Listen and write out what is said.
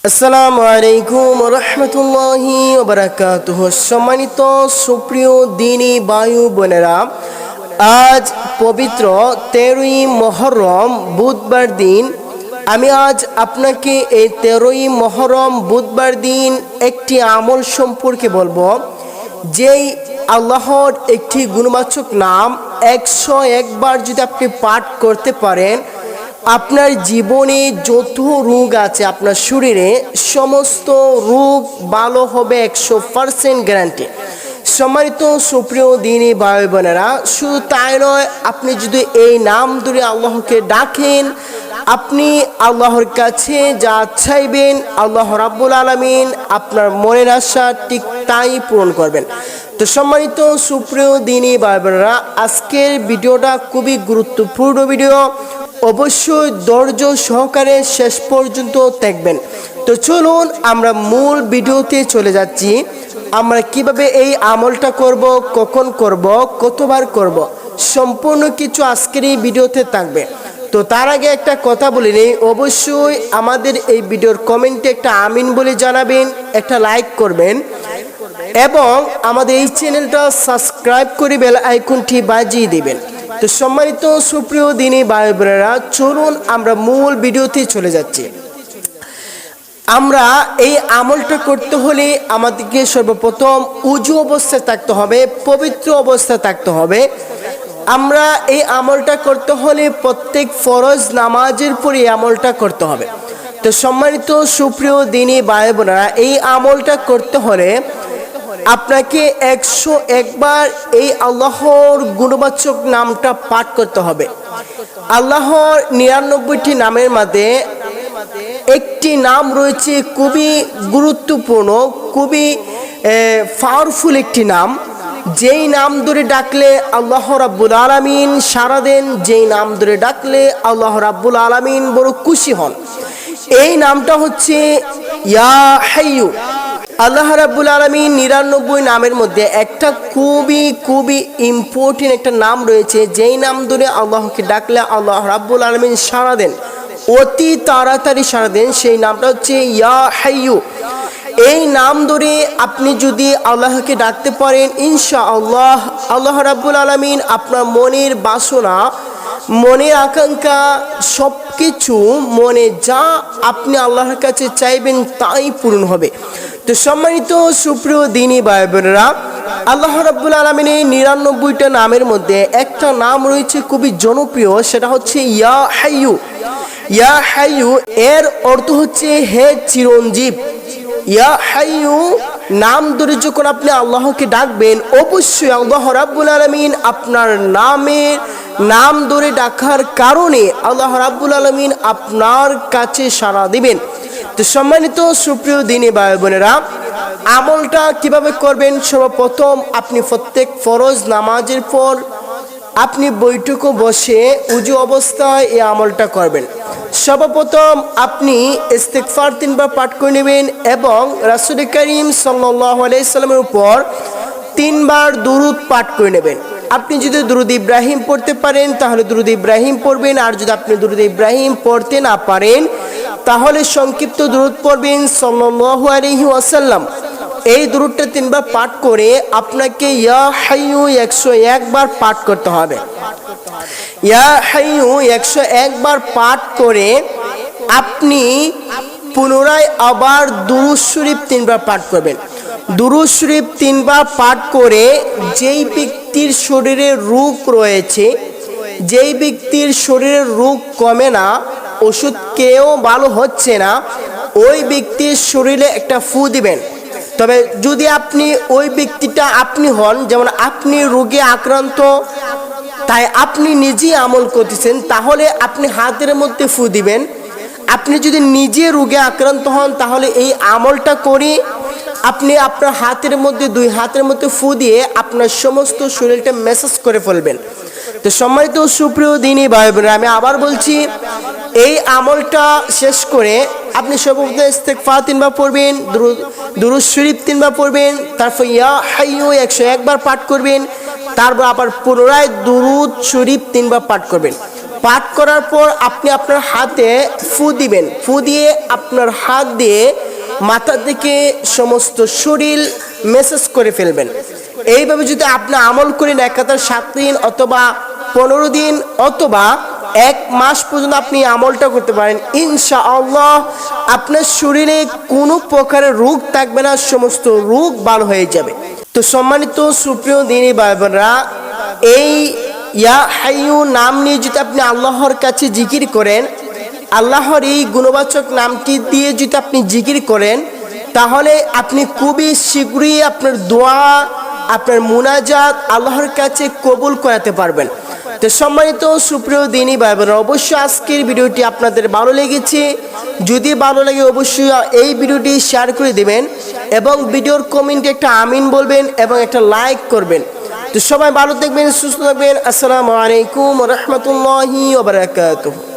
আসসালামু আলাইকুম রহমতুল্লাহি ওয়া বারাকাতুহু। সম্মানিত সুপ্রিয় দ্বীনী ভাই বোনেরা, আজ পবিত্র 13ই মুহররম বুধবার দিন। আমি আজ আপনাকে এই 13ই মুহররম বুধবার দিন একটি আমল সম্পর্কে বলবো, যেই আল্লাহর একটি গুণবাচক নাম 101 বার যদি আপনি পাঠ করতে পারেন, আপনার জীবনে যত রোগ আছে আপনার শরীরে সমস্ত রোগ ভালো হবে, 100% গ্যারান্টি। সম্মানিত সুপ্রিয় দ্বীনী ভাই বোনেরা, শুধু তাই নয়, আপনি যদি এই নাম ধরে আল্লাহকে ডাকেন, আপনি আল্লাহর কাছে যা চাইবেন আল্লাহ রাব্বুল আলামিন আপনার মনের আশা ঠিক তাই পূরণ করবেন। তো সম্মানিত সুপ্রিয় দ্বীনী ভাই বোনেরা, আজকের ভিডিওটা খুবই গুরুত্বপূর্ণ ভিডিও, অবশ্যই ধৈর্য সহকারে শেষ পর্যন্ত দেখবেন। তো চলুন আমরা মূল ভিডিওতে চলে যাচ্ছি। আমরা কিভাবে এই আমলটা করব, কখন করব, কতবার করব, সম্পূর্ণ কিছু আজকের এই ভিডিওতে থাকবে। তো তার আগে একটা কথা বলে নেই, অবশ্যই আমাদের এই ভিডিওর কমেন্টে একটা আমিন বলে জানাবেন, একটা লাইক করবেন এবং আমাদের এই চ্যানেলটা সাবস্ক্রাইব করে বেল আইকনটি বাজিয়ে দিবেন। তো সম্মানিত সুপ্রিয় দ্বীনী ভাই বোনেরা, চলুন আমরা মূল ভিডিওতে চলে যাচ্ছি। আমরা এই আমলটা করতে হলে আমাদেরকে সর্বপ্রথম উজু অবস্থায় থাকতে হবে, পবিত্র অবস্থায় থাকতে হবে। আমরা এই আমলটা করতে হলে প্রত্যেক ফরজ নামাজের পরে এই আমলটা করতে হবে। তো সম্মানিত সুপ্রিয় দ্বীনী ভাই বোনেরা, এই আমলটা করতে হলে আপনাকে 101 বার এই আল্লাহর গুণবাচক নামটা পাঠ করতে হবে। আল্লাহর 99টি নামের মধ্যে একটি নাম রয়েছে খুবই গুরুত্বপূর্ণ, খুবই পাওয়ারফুল একটি নাম, যেই নাম ধরে ডাকলে আল্লাহ রাব্বুল আলামিন সাড়া দেন, যেই নাম ধরে ডাকলে আল্লাহ রাব্বুল আলামিন বড় খুশি হন। এই নামটা হচ্ছে ইয়া হাইয়ু। আল্লাহ রাব্বুল আলামিন 99 নামের মধ্যে একটা খুবই ইম্পর্টেন্ট একটা নাম রয়েছে, যেই নাম ধরে আল্লাহকে ডাকলে আল্লাহ রাব্বুল আলামিন সাড়া দেন, অতি তাড়াতাড়ি সাড়া দেন। সেই নামটা হচ্ছে ইয়া হাইয়ু। এই নাম ধরে আপনি যদি আল্লাহকে ডাকতে পারেন, ইনশাআল্লাহ আল্লাহ রাব্বুল আলামিন আপনার মনের বাসনা, মনের আকাঙ্ক্ষা, সব কিছু মনে যা আপনি আল্লাহর কাছে চাইবেন তাই পূরণ হবে। তো সম্মানিত সুপ্রিয় দ্বীনী ভাই বোনেরা, আল্লাহ রাব্বুল আলামিনের 99টা নামের মধ্যে একটা নাম রয়েছে খুবই জনপ্রিয়, সেটা হচ্ছে ইয়া হাইয়ু। ইয়া হাইয়ু এর অর্থ হচ্ছে হে চিরঞ্জীব। ইয়া হাইয়ু নাম ধরে যখন আপনি আল্লাহকে ডাকবেন, অবশ্যই আল্লাহ রাব্বুল আলামিন আপনার নাম ধরে ডাকার কারণে আল্লাহ রাব্বুল আলামিন আপনার কাছে সাড়া দিবেন। তো সম্মানিত সুপ্রিয় দ্বীনী ভাই বোনেরা, আমলটা কিভাবে করবেন? সর্বপ্রথম আপনি প্রত্যেক ফরজ নামাজের পর আপনি বৈঠকে বসে উজু অবস্থায় এই আমলটা করবেন। সর্বপ্রথম আপনি ইস্তিগফার 3 বার পাঠ করে নেবেন এবং রাসূল করিম সাল্লাল্লাহু আলাইহি সাল্লামের উপর 3 বার দুরূদ পাঠ করে নেবেন। আপনি যদি দুরূদ ইব্রাহিম পড়তে পারেন তাহলে দুরূদ ইব্রাহিম পড়বেন, আর যদি আপনি দুরূদ ইব্রাহিম পড়তে না পারেন তাহলে সংক্ষিপ্ত দুরূদ পড়বেন সাল্লাল্লাহু আলাইহি ওয়াসাল্লাম। এই দুরূদটা 3 বার পাঠ করে আপনাকে ইয়া হাইয়ু 101 বার পাঠ করতে হবে। ইয়া হাইয়ু 101 বার পাঠ করে আপনি পুনরায় আবার দুরূদ শরীফ 3 বার পাঠ করবেন। দুরূদ শরীফ 3 বার পাঠ করে যেই ব্যক্তির শরীরে রোগ রয়েছে, যেই ব্যক্তির শরীরের রোগ কমে না, ওষুধ খেয়েও ভালো হচ্ছে না, ওই ব্যক্তির শরীরে একটা ফু দিবেন। তবে যদি আপনি ওই ব্যক্তিটা আপনি হন, যেমন আপনি রোগে আক্রান্ত, তাই আপনি নিজেই আমল করতেছেন, তাহলে আপনি হাতের মধ্যে ফু দিবেন। আপনি যদি নিজে রোগে আক্রান্ত হন তাহলে এই আমলটা করে আপনি আপনার হাতের মধ্যে, 2 হাতের মধ্যে ফু দিয়ে আপনার সমস্ত শরীরটা ম্যাসাজ করে ফেলবেন। তো সম্মানিত সুপ্রিয় দ্বীনী ভাই বোনেরা, আমি আবার বলছি, এই আমলটা শেষ করে আপনি সর্বপ্রথম ইস্তিগফার 3 বার পড়বেন, দুরূদ শরীফ 3 বার পড়বেন, তারপর ইয়া হাইয়ু 101 বার পাঠ করবেন, তারপর আবার পুনরায় দুরূদ শরীফ 3 বার পাঠ করবেন। পাঠ করার পর আপনি আপনার হাতে ফু দিবেন, ফু দিয়ে আপনার হাত দিয়ে মাথা থেকে সমস্ত শরীর মেসেজ করে ফেলবেন। এইভাবে যদি আপনি আমল করেন একাধারে 7 দিন অথবা 15 দিন অথবা 1 মাস পর্যন্ত আপনি আমলটা করতে পারেন, ইনশাআল্লাহ আপনার শরীরে কোনো প্রকারের রোগ থাকবে না, সমস্ত রোগ ভালো হয়ে যাবে। তো সম্মানিত সুপ্রিয় দিনী ভাই বোনেরা, এই ইয়া হাইয়ু নাম নিয়ে যদি আপনি আল্লাহর কাছে জিকির করেন, আল্লাহর এই গুণবাচক নামটি দিয়ে যদি আপনি জিকির করেন, তাহলে আপনি খুবই শীঘ্রই আপনার দোয়া, আপনার মুনাজাত আল্লাহর কাছে কবুল করাতে পারবেন। তো সম্মানিত সুপ্রিয় দিনী ভাই বোনেরা, অবশ্যই আজকের ভিডিওটি আপনাদের ভালো লেগেছে। যদি ভালো লাগে অবশ্যই এই ভিডিওটি শেয়ার করে দেবেন এবং ভিডিওর কমেন্টে একটা আমিন বলবেন এবং একটা লাইক করবেন। তো সবাই ভালো থাকবেন, সুস্থ থাকবেন। আসসালামু আলাইকুম ওয়া রাহমাতুল্লাহি ওয়া বারাকাতুহু।